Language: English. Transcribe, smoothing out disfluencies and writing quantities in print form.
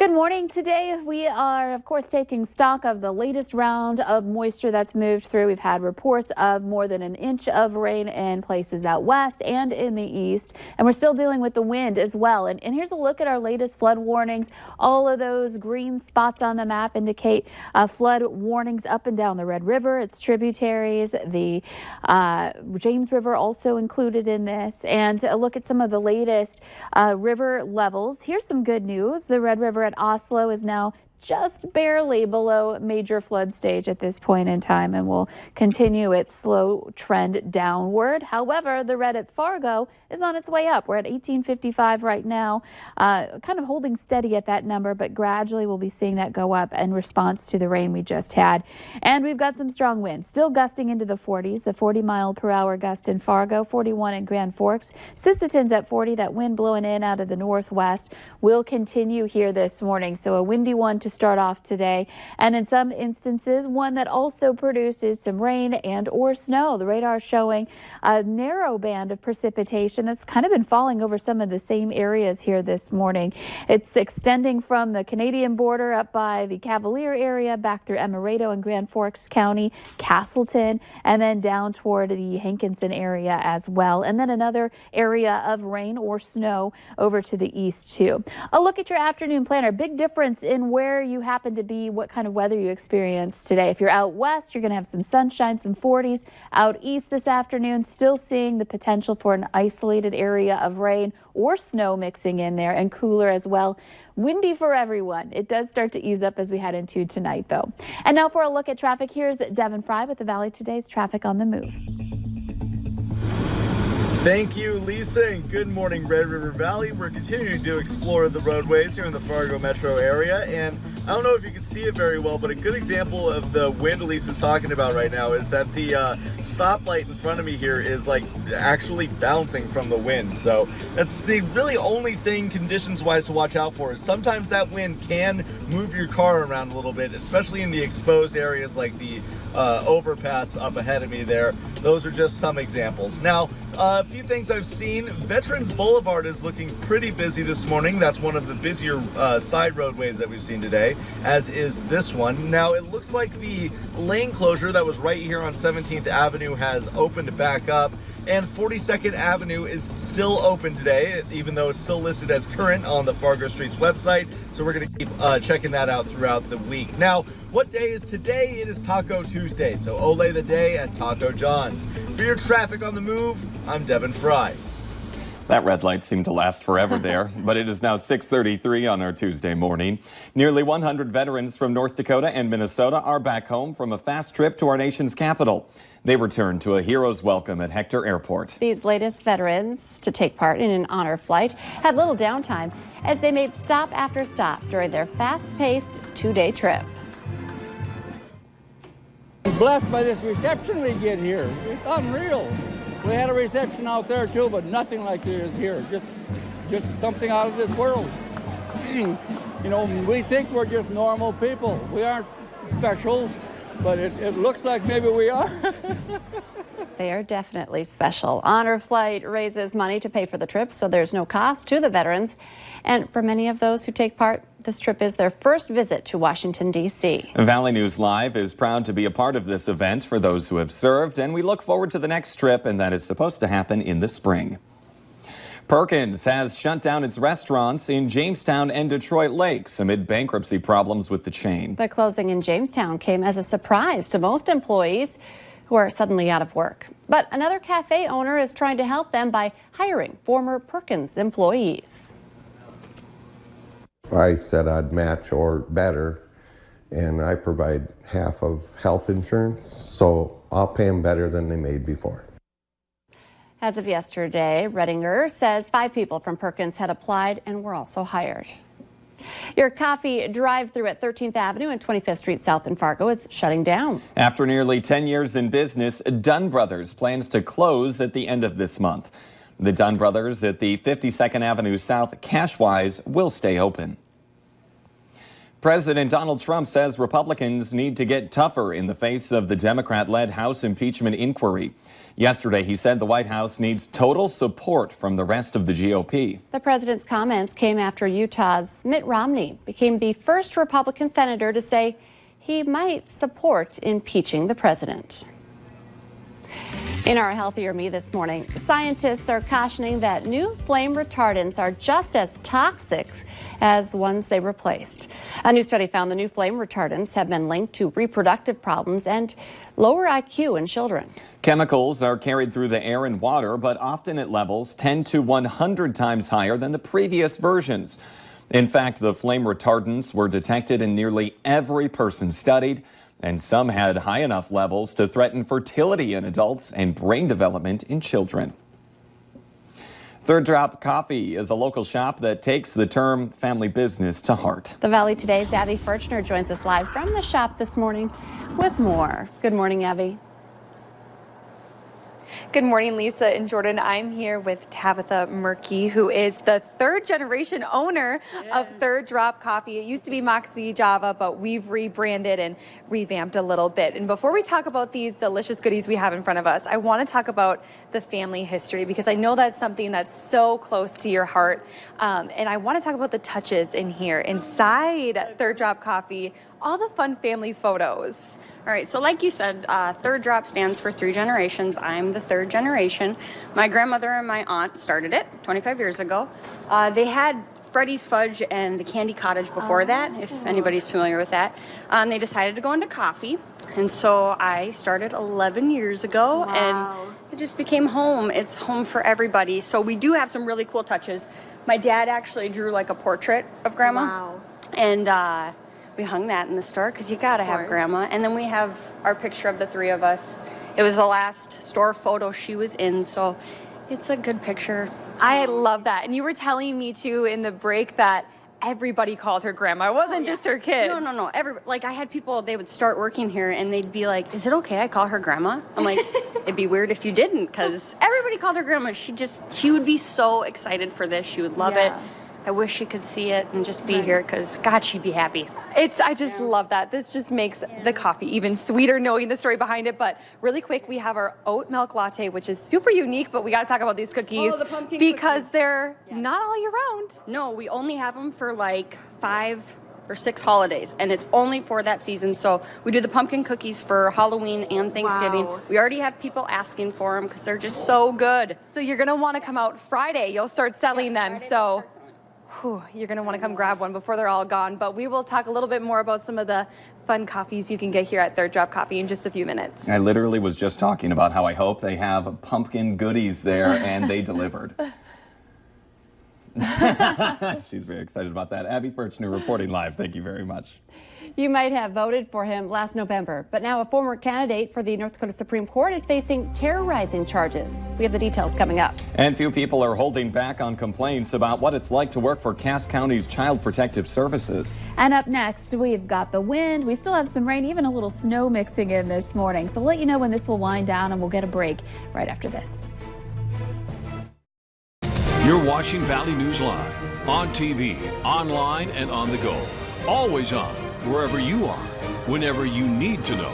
Good morning. Today we are, of course, taking stock of the latest round of moisture that's moved through. We've had reports of more than an inch of rain in places out west and in the east, and we're still dealing with the wind as well. And here's a look at our latest flood warnings. All of those green spots on the map indicate flood warnings up and down the Red River, its tributaries, the James River also included in this. And a look at some of the latest river levels. Here's some good news. The Red River at Oslo is now just barely below major flood stage at this point in time and will continue its slow trend downward. However, the red at Fargo is on its way up. We're at 1855 right now, kind of holding steady at that number, but gradually we'll be seeing that go up in response to the rain we just had. And we've got some strong winds still gusting into the 40s, a 40-mile-per-hour gust in Fargo, 41 in Grand Forks. Sisseton's at 40. That wind blowing in out of the northwest will continue here this morning. So a windy one to start off today, and in some instances one that also produces some rain and or snow. The radar showing a narrow band of precipitation that's kind of been falling over some of the same areas here this morning. It's extending from the Canadian border up by the Cavalier area back through Emerado and Grand Forks County, Castleton, and then down toward the Hankinson area as well, and then another area of rain or snow over to the east too. A look at your afternoon planner. Big difference in where you happen to be, what kind of weather you experience today. If you're out west, you're going to have some sunshine, some 40s. Out east this afternoon, still seeing the potential for an isolated area of rain or snow mixing in there, and cooler as well. Windy for everyone. It does start to ease up as we head into tonight, though. And now for a look at traffic, here's Devin Fry with the Valley Today's Traffic on the Move. Thank you, Lisa, and good morning, Red River Valley. We're continuing to explore the roadways here in the Fargo metro area, and I don't know if you can see it very well, but a good example of the wind Lisa's talking about right now is that the stoplight in front of me here is like actually bouncing from the wind. So that's the really only thing conditions-wise to watch out for. Is sometimes that wind can move your car around a little bit, especially in the exposed areas like the overpass up ahead of me there. Those are just some examples. Now, a few things I've seen. Veterans Boulevard is looking pretty busy this morning. That's one of the busier side roadways that we've seen today, as is this one. Now, it looks like the lane closure that was right here on 17th Avenue has opened back up, and 42nd Avenue is still open today, even though it's still listed as current on the Fargo Streets website. So we're going to keep checking that out throughout the week. Now, what day is today? It is Taco Tuesday, so Ole the day at Taco John's. For your traffic on the move, I'm Devin Fry. That red light seemed to last forever there, but it is now 6:33 on our Tuesday morning. Nearly 100 veterans from North Dakota and Minnesota are back home from a fast trip to our nation's capital. They returned to a hero's welcome at Hector Airport. These latest veterans to take part in an honor flight had little downtime as they made stop after stop during their fast-paced two-day trip. I'm blessed by this reception we get here. It's unreal. We had a reception out there too, but nothing like it is here. Just something out of this world. You know, we think we're just normal people. We aren't special, but it looks like maybe we are. They are definitely special. Honor Flight raises money to pay for the trip, so there's no cost to the veterans. And for many of those who take part, this trip is their first visit to Washington, D.C. Valley News Live is proud to be a part of this event for those who have served, and we look forward to the next trip, and that is supposed to happen in the spring. Perkins has shut down its restaurants in Jamestown and Detroit Lakes amid bankruptcy problems with the chain. The closing in Jamestown came as a surprise to most employees who are suddenly out of work. But another cafe owner is trying to help them by hiring former Perkins employees. I said I'd match or better, and I provide half of health insurance, so I'll pay them better than they made before. As of yesterday, Redinger says 5 people from Perkins had applied and were also hired. Your coffee drive-through at 13th Avenue and 25th Street South in Fargo is shutting down. After nearly 10 years in business, Dunn Brothers plans to close at the end of this month. The Dunn Brothers at the 52nd Avenue South Cashwise will stay open. President Donald Trump says Republicans need to get tougher in the face of the Democrat-led House impeachment inquiry. Yesterday, he said the White House needs total support from the rest of the GOP. The president's comments came after Utah's Mitt Romney became the first Republican senator to say he might support impeaching the president. In our Healthier Me this morning, scientists are cautioning that new flame retardants are just as toxic as ones they replaced. A new study found the new flame retardants have been linked to reproductive problems and lower IQ in children. Chemicals are carried through the air and water, but often at levels 10 to 100 times higher than the previous versions. In fact, the flame retardants were detected in nearly every person studied, and some had high enough levels to threaten fertility in adults and brain development in children. Third Drop Coffee is a local shop that takes the term family business to heart. The Valley Today's Abby Furchner joins us live from the shop this morning with more. Good morning, Abby. Good morning, Lisa and Jordan. I'm here with Tabitha Murkey, who is the third generation owner of Third Drop Coffee. It used to be Moxie Java, but we've rebranded and revamped a little bit. And before we talk about these delicious goodies we have in front of us, I want to talk about the family history, because I know that's something that's so close to your heart. And I want to talk about the touches in here inside Third Drop Coffee, all the fun family photos. All right, so like you said, Third Drop stands for 3 generations. I'm the 3rd generation. My grandmother and my aunt started it 25 years ago. They had Freddy's Fudge and the Candy Cottage before that, if anybody's familiar with that. They decided to go into coffee, and so I started 11 years ago, and it just became home. It's home for everybody. So we do have some really cool touches. My dad actually drew like a portrait of Grandma, and we hung that in the store because you gotta have Grandma. And then we have our picture of the 3 of us. It was the last store photo she was in, so it's a good picture. I love that. And you were telling me too in the break that everybody called her Grandma. It wasn't just her kids. No. Like I had people, they would start working here and they'd be like, "Is it okay I call her Grandma?" I'm like, "It'd be weird if you didn't," because everybody called her Grandma. She would be so excited for this. She would love it. I wish she could see it and just be here, because God, she'd be happy. I just love that. This just makes the coffee even sweeter knowing the story behind it. But really quick, we have our oat milk latte, which is super unique, but we got to talk about these cookies the pumpkin because cookies. they're not all year round. No, we only have them for like 5 or 6 holidays, and it's only for that season. So we do the pumpkin cookies for Halloween and Thanksgiving. Wow. We already have people asking for them because they're just so good. So you're going to want to come out Friday. You'll start selling them. So you're going to want to come grab one before they're all gone. But we will talk a little bit more about some of the fun coffees you can get here at Third Drop Coffee in just a few minutes. I literally was just talking about how I hope they have pumpkin goodies there, and they delivered. She's very excited about that. Abby Furchner reporting live. Thank you very much. You might have voted for him last November, but now a former candidate for the North Dakota Supreme Court is facing terrorizing charges. We have the details coming up. And few people are holding back on complaints about what it's like to work for Cass County's Child Protective Services. And up next, we've got the wind. We still have some rain, even a little snow mixing in this morning. So we'll let you know when this will wind down, and we'll get a break right after this. You're watching Valley News Live on TV, online, and on the go. Always on, wherever you are, whenever you need to know.